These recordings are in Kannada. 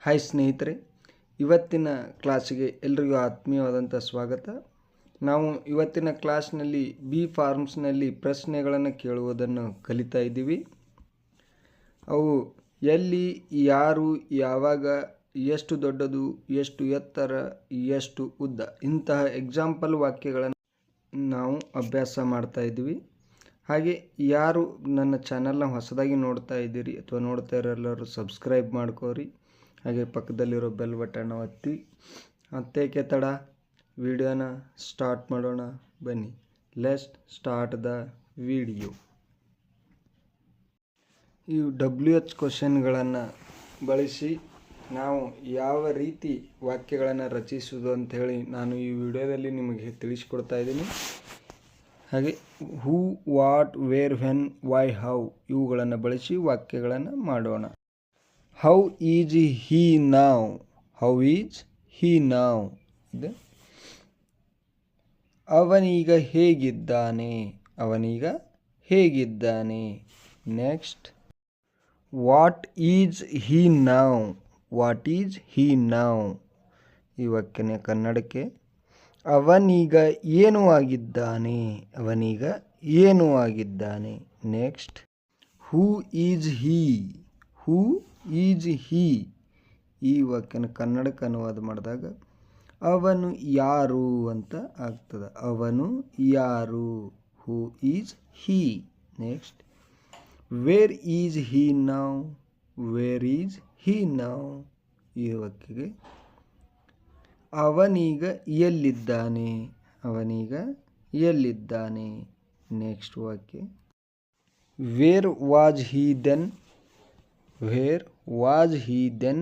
ಹಾಯ್ ಸ್ನೇಹಿತರೆ, ಇವತ್ತಿನ ಕ್ಲಾಸಿಗೆ ಎಲ್ರಿಗೂ ಆತ್ಮೀಯವಾದಂಥ ಸ್ವಾಗತ. ನಾವು ಇವತ್ತಿನ ಕ್ಲಾಸ್ನಲ್ಲಿ ಬಿ ಫಾರ್ಮ್ಸ್ನಲ್ಲಿ ಪ್ರಶ್ನೆಗಳನ್ನು ಕೇಳುವುದನ್ನು ಕಲಿತಾ ಇದ್ದೀವಿ. ಅವು ಎಲ್ಲಿ, ಯಾರು, ಯಾವಾಗ, ಎಷ್ಟು ದೊಡ್ಡದು, ಎಷ್ಟು ಎತ್ತರ, ಎಷ್ಟು ಉದ್ದ, ಇಂತಹ ಎಕ್ಸಾಂಪಲ್ ವಾಕ್ಯಗಳನ್ನು ನಾವು ಅಭ್ಯಾಸ ಮಾಡ್ತಾ ಇದ್ದೀವಿ. ಹಾಗೆ ಯಾರು ನನ್ನ ಚಾನಲ್ನ ಹೊಸದಾಗಿ ನೋಡ್ತಾ ಇದ್ದೀರಿ ಅಥವಾ ನೋಡ್ತಾ ಇರೋಲ್ಲರೂ ಸಬ್ಸ್ಕ್ರೈಬ್ ಮಾಡ್ಕೋರಿ. ಹಾಗೆ ಪಕ್ಕದಲ್ಲಿರೋ ಬೆಲ್ ಬಟನ್ ಒತ್ತಿ. ಮತ್ತೇಕೆ ತಡ, ವಿಡಿಯೋನ ಸ್ಟಾರ್ಟ್ ಮಾಡೋಣ ಬನ್ನಿ. Let's start the video. ಈ WH ಕ್ವಶನ್ಗಳನ್ನು ಬಳಸಿ ನಾವು ಯಾವ ರೀತಿ ವಾಕ್ಯಗಳನ್ನು ರಚಿಸುವುದು ಅಂಥೇಳಿ ನಾನು ಈ ವಿಡಿಯೋದಲ್ಲಿ ನಿಮಗೆ ತಿಳಿಸ್ಕೊಡ್ತಾ ಇದ್ದೀನಿ. ಹಾಗೆ who, what, where, when, why, how ಇವುಗಳನ್ನು ಬಳಸಿ ವಾಕ್ಯಗಳನ್ನು ಮಾಡೋಣ. ಹೌ ಈಸ್ ಹೀ ನಾವ್? ಹೌ ಈಸ್ ಹೀ ನಾವ್? ಇದೆ. ಅವನೀಗ ಹೇಗಿದ್ದಾನೆ? ಅವನೀಗ ಹೇಗಿದ್ದಾನೆ? ನೆಕ್ಸ್ಟ್, ವಾಟ್ ಈಸ್ ಹೀ ನಾವ್? ವಾಟ್ ಈಸ್ ಹೀ ನಾವ್? ಈ ವಾಕ್ಯನ ಕನ್ನಡಕ್ಕೆ ಅವನೀಗ ಏನು ಆಗಿದ್ದಾನೆ? ಅವನೀಗ ಏನು ಆಗಿದ್ದಾನೆ? Next, who is Hi? Who is ಹೀ? ಈ ವಾಕ್ಯನ ಕನ್ನಡಕ್ಕೆ ಅನುವಾದ ಮಾಡಿದಾಗ ಅವನು ಯಾರು ಅಂತ ಆಗ್ತದೆ. ಅವನು ಯಾರು? Who is he? Next, where is he ನಾವ್? ವೇರ್ ಈಸ್ ಹೀ ನಾವ್? ಈ ವಾಕ್ಯಗೆ ಅವನೀಗ ಎಲ್ಲಿದ್ದಾನೆ? ಅವನೀಗ ಎಲ್ಲಿದ್ದಾನೆ? ನೆಕ್ಸ್ಟ್ ವಾಕ್ಯ, where was he then? Where was he then?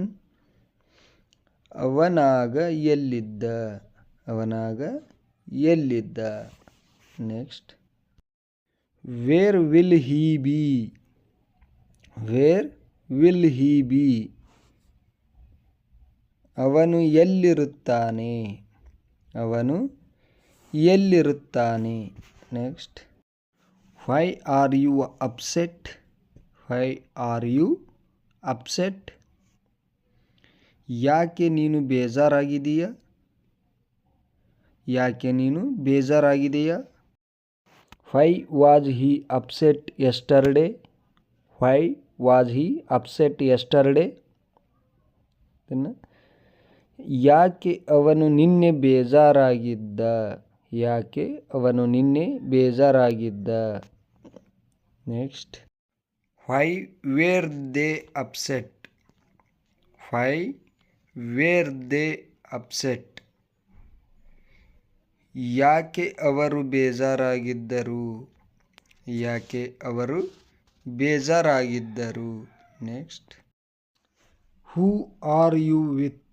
ಅವನಾಗ ಎಲ್ಲಿದ್ದ? ಅವನಾಗ ಎಲ್ಲಿದ್ದ? Next, where will he be? Where will he be? ಅವನು ಎಲ್ಲಿರುತ್ತಾನೆ? ಅವನು ಎಲ್ಲಿರುತ್ತಾನೆ? Next, why are you upset? Why are you upset? ಯಾಕೆ ನೀನು ಬೇಜಾರಾಗಿದೆಯಾ? ಯಾಕೆ ನೀನು ಬೇಜಾರಾಗಿದೆಯಾ? Why was he upset yesterday? Why was he upset yesterday? ಯಾಕೆ ಅವನು ನಿನ್ನೆ ಬೇಜಾರಾಗಿದ್ದ? ಯಾಕೆ ಅವನು ನಿನ್ನೆ ಬೇಜಾರಾಗಿದ್ದ? Next, why were they upset? Why were they upset? ಯಾಕೆ ಅವರು ಬೇಜಾರಾಗಿದ್ದರು? ಯಾಕೆ ಅವರು ಬೇಜಾರಾಗಿದ್ದರು? Next, who are you with?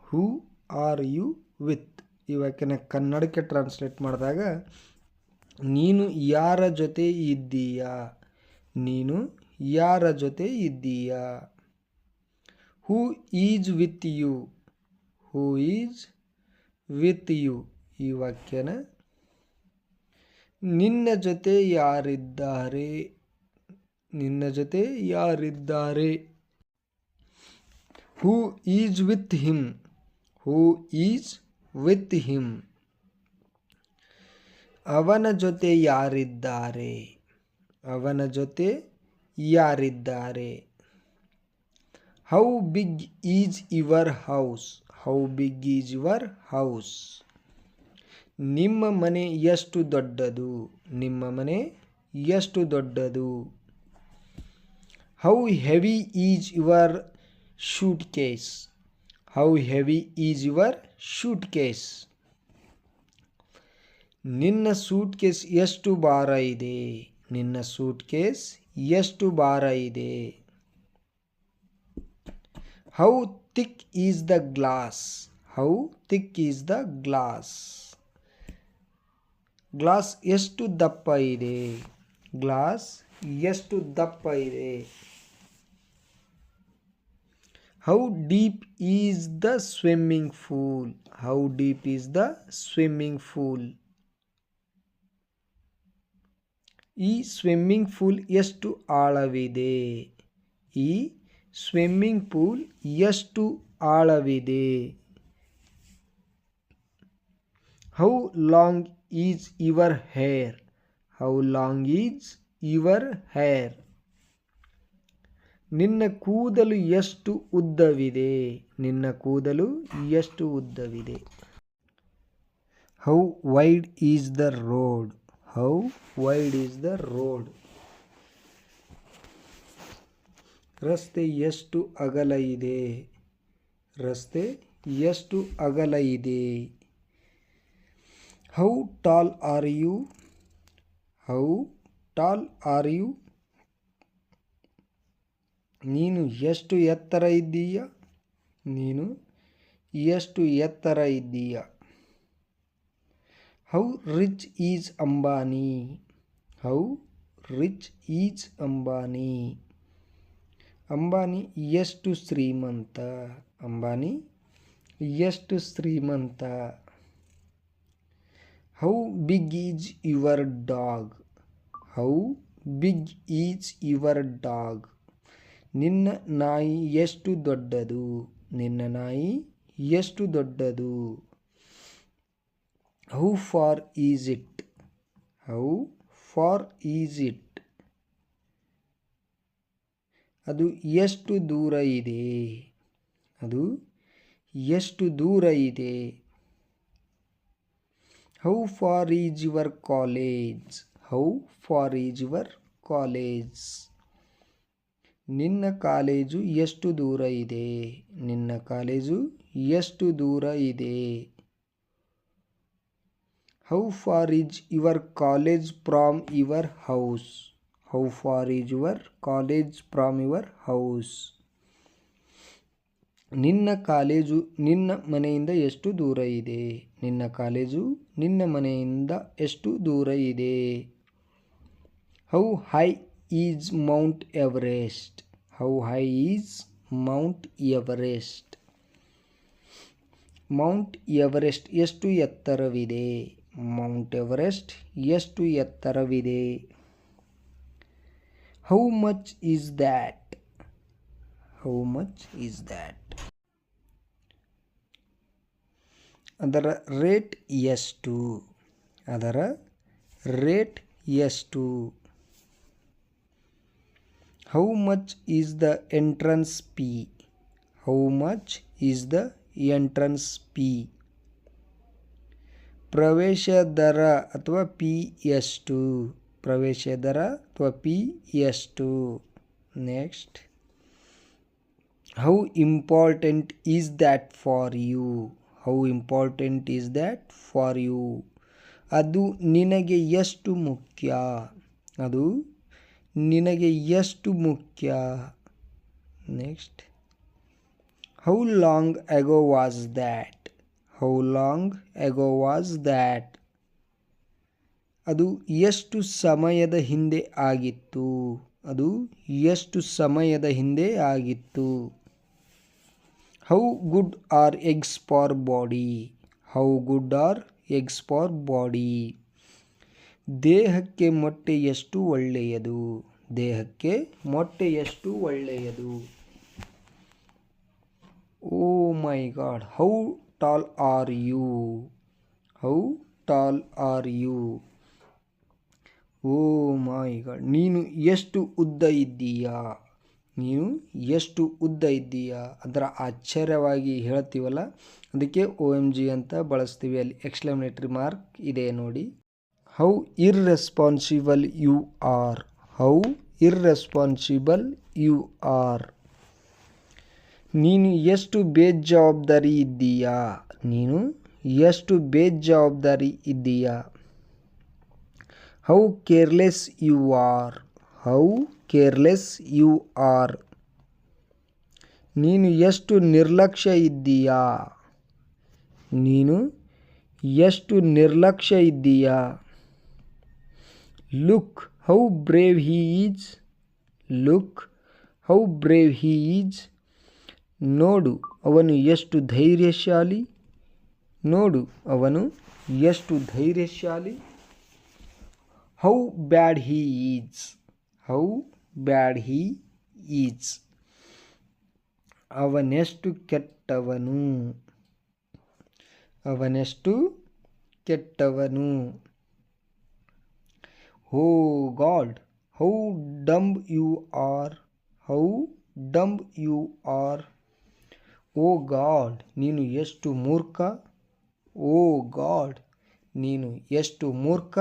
Who are you with? ಈ ವಾಕ್ಯನ ಕನ್ನಡಕ್ಕೆ ಟ್ರಾನ್ಸ್ಲೇಟ್ ಮಾಡಿದಾಗ ನೀನು ಯಾರ ಜೊತೆ ಇದ್ದೀಯಾ? ನೀನು ಯಾರ ಜೊತೆ ಇದ್ದೀಯಾ? Who is with you? Who is with you? ಈ ವಾಕ್ಯನ ನಿನ್ನ ಜೊತೆ ಯಾರಿದ್ದಾರೆ? ನಿನ್ನ ಜೊತೆ ಯಾರಿದ್ದಾರೆ? Who is with him? Who is with him? ಅವನ ಜೊತೆ ಯಾರಿದ್ದಾರೆ? ಅವನ ಜೊತೆ ಯಾರಿದ್ದಾರೆ? How big is your house? How big is your house? ನಿಮ್ಮ ಮನೆ ಎಷ್ಟು ದೊಡ್ಡದು? ನಿಮ್ಮ ಮನೆ ಎಷ್ಟು ದೊಡ್ಡದು? How heavy is your suitcase? How heavy is your suitcase? ನಿನ್ನ ಸೂಟ್ ಕೇಸ್ ಎಷ್ಟು ಭಾರ ಇದೆ? ನಿನ್ನ ಸೂಟ್ ಕೇಸ್ ಎಷ್ಟು ಭಾರ ಇದೆ? How thick is the glass? How thick is the glass? Glass ಎಷ್ಟು ದಪ್ಪ ಇದೆ? ಗ್ಲಾಸ್ ಎಷ್ಟು ದಪ್ಪ ಇದೆ? How deep is the swimming pool? How deep is the swimming pool? ಈ ಸ್ವಿಮ್ಮಿಂಗ್ ಪೂಲ್ ಎಷ್ಟು ಆಳವಿದೆ? ಈ ಸ್ವಿಮ್ಮಿಂಗ್ ಪೂಲ್ ಎಷ್ಟು ಆಳವಿದೆ? How long is your hair? How long is your hair? ನಿನ್ನ ಕೂದಲು ಎಷ್ಟು ಉದ್ದವಿದೆ? ನಿನ್ನ ಕೂದಲು ಎಷ್ಟು ಉದ್ದವಿದೆ? How wide is the road? How wide is the road? ರಸ್ತೆ ಎಷ್ಟು ಅಗಲ ಇದೆ? ರಸ್ತೆ ಎಷ್ಟು ಅಗಲ ಇದೆ? How tall are you? How tall are you? ನೀನು ಎಷ್ಟು ಎತ್ತರ ಇದ್ದೀಯ? ನೀನು ಎಷ್ಟು ಎತ್ತರ ಇದ್ದೀಯ? How rich is Ambani? How rich is Ambani? Ambani ಎಷ್ಟು ಶ್ರೀಮಂತ? ಅಂಬಾನಿ ಎಷ್ಟು ಶ್ರೀಮಂತ? How big is your dog? How big is your dog? ನಿನ್ನ ನಾಯಿ ಎಷ್ಟು ದೊಡ್ಡದು? ನಿನ್ನ ನಾಯಿ ಎಷ್ಟು ದೊಡ್ಡದು? How far is it? How far is it? ಅದು ಎಷ್ಟು ದೂರ ಇದೆ? ಅದು ಎಷ್ಟು ದೂರ ಇದೆ? How far is your college? How far is your college? ನಿನ್ನ ಕಾಲೇಜು ಎಷ್ಟು ದೂರ ಇದೆ? ನಿನ್ನ ಕಾಲೇಜು ಎಷ್ಟು ದೂರ ಇದೆ? How far is your college from your house? How far is your college from your house? ನಿನ್ನ ಕಾಲೇಜು ನಿನ್ನ ಮನೆಯಿಂದ ಎಷ್ಟು ದೂರ ಇದೆ? ನಿನ್ನ ಕಾಲೇಜು ನಿನ್ನ ಮನೆಯಿಂದ ಎಷ್ಟು ದೂರ ಇದೆ? How high is Mount Everest? How high is Mount Everest? Mount Everest ಎಷ್ಟು ಎತ್ತರವಿದೆ? ಮೌಂಟ್ ಎವರೆಸ್ಟ್ ಎಷ್ಟು ಎತ್ತರವಿದೆ? How much is that? How much is that? ಅದರ ರೇಟ್ ಎಷ್ಟು? ಅದರ ರೇಟ್ ಎಷ್ಟು? How much is the entrance fee? How much is the entrance fee? ಪ್ರವೇಶ ದರ ಅಥವಾ ಫೀ ಎಷ್ಟು? ಪ್ರವೇಶ ದರ ಅಥವಾ ಫೀ ಎಷ್ಟು? Next, how important is that for you? How important is that for you? ಅದು ನಿನಗೆ ಎಷ್ಟು ಮುಖ್ಯ? ಅದು ನಿನಗೆ ಎಷ್ಟು ಮುಖ್ಯ? Next, how long ago was that? How long ago was that? ಅದು ಎಷ್ಟು ಸಮಯದ ಹಿಂದೆ ಆಗಿತ್ತು? ಅದು ಎಷ್ಟು ಸಮಯದ ಹಿಂದೆ ಆಗಿತ್ತು? How good are eggs for body? How good are eggs for body? ದೇಹಕ್ಕೆ ಮೊಟ್ಟೆ ಎಷ್ಟು ಒಳ್ಳೆಯದು? ದೇಹಕ್ಕೆ ಮೊಟ್ಟೆ ಎಷ್ಟು ಒಳ್ಳೆಯದು? Oh my god, how tall are you? How tall are you? Oh my god, ನೀನು ಎಷ್ಟು ಉದ್ದ ಇದ್ದೀಯಾ? ನೀನು ಎಷ್ಟು ಉದ್ದ ಇದ್ದೀಯಾ? ಅದರ ಆಶ್ಚರ್ಯವಾಗಿ ಹೇಳ್ತೀವಲ್ಲ, ಅದಕ್ಕೆ OMG ಅಂತ ಬಳಸ್ತೀವಿ. ಅಲ್ಲಿ ಎಕ್ಸ್ಕ್ಲಮೇಟರಿ ಮಾರ್ಕ್ ಇದೆ ನೋಡಿ. How irresponsible you are? How irresponsible you are? ನೀನು ಎಷ್ಟು ಬೇಜವಾಬ್ದಾರಿ ಇದ್ದೀಯಾ? ನೀನು ಎಷ್ಟು ಬೇಜವಾಬ್ದಾರಿ ಇದ್ದೀಯಾ? How careless you are? How careless you are? ನೀನು ಎಷ್ಟು ನಿರ್ಲಕ್ಷ್ಯ ಇದ್ದೀಯಾ? ನೀನು ಎಷ್ಟು ನಿರ್ಲಕ್ಷ್ಯ ಇದ್ದೀಯಾ? Look how brave he is? Look how brave he is? ನೋಡು ಅವನು ಎಷ್ಟು ಧೈರ್ಯಶಾಲಿ? ನೋಡು ಅವನು ಎಷ್ಟು ಧೈರ್ಯಶಾಲಿ? How bad he is? How bad he is? ಅವನೆಷ್ಟು ಕೆಟ್ಟವನು. ಅವನೆಷ್ಟು ಕೆಟ್ಟವನು. Oh god, how dumb you are. How dumb you are. Oh god, ನೀನು ಎಷ್ಟು ಮೂರ್ಖ. ಓ ಗಾಡ್, ನೀನು ಎಷ್ಟು ಮೂರ್ಖ.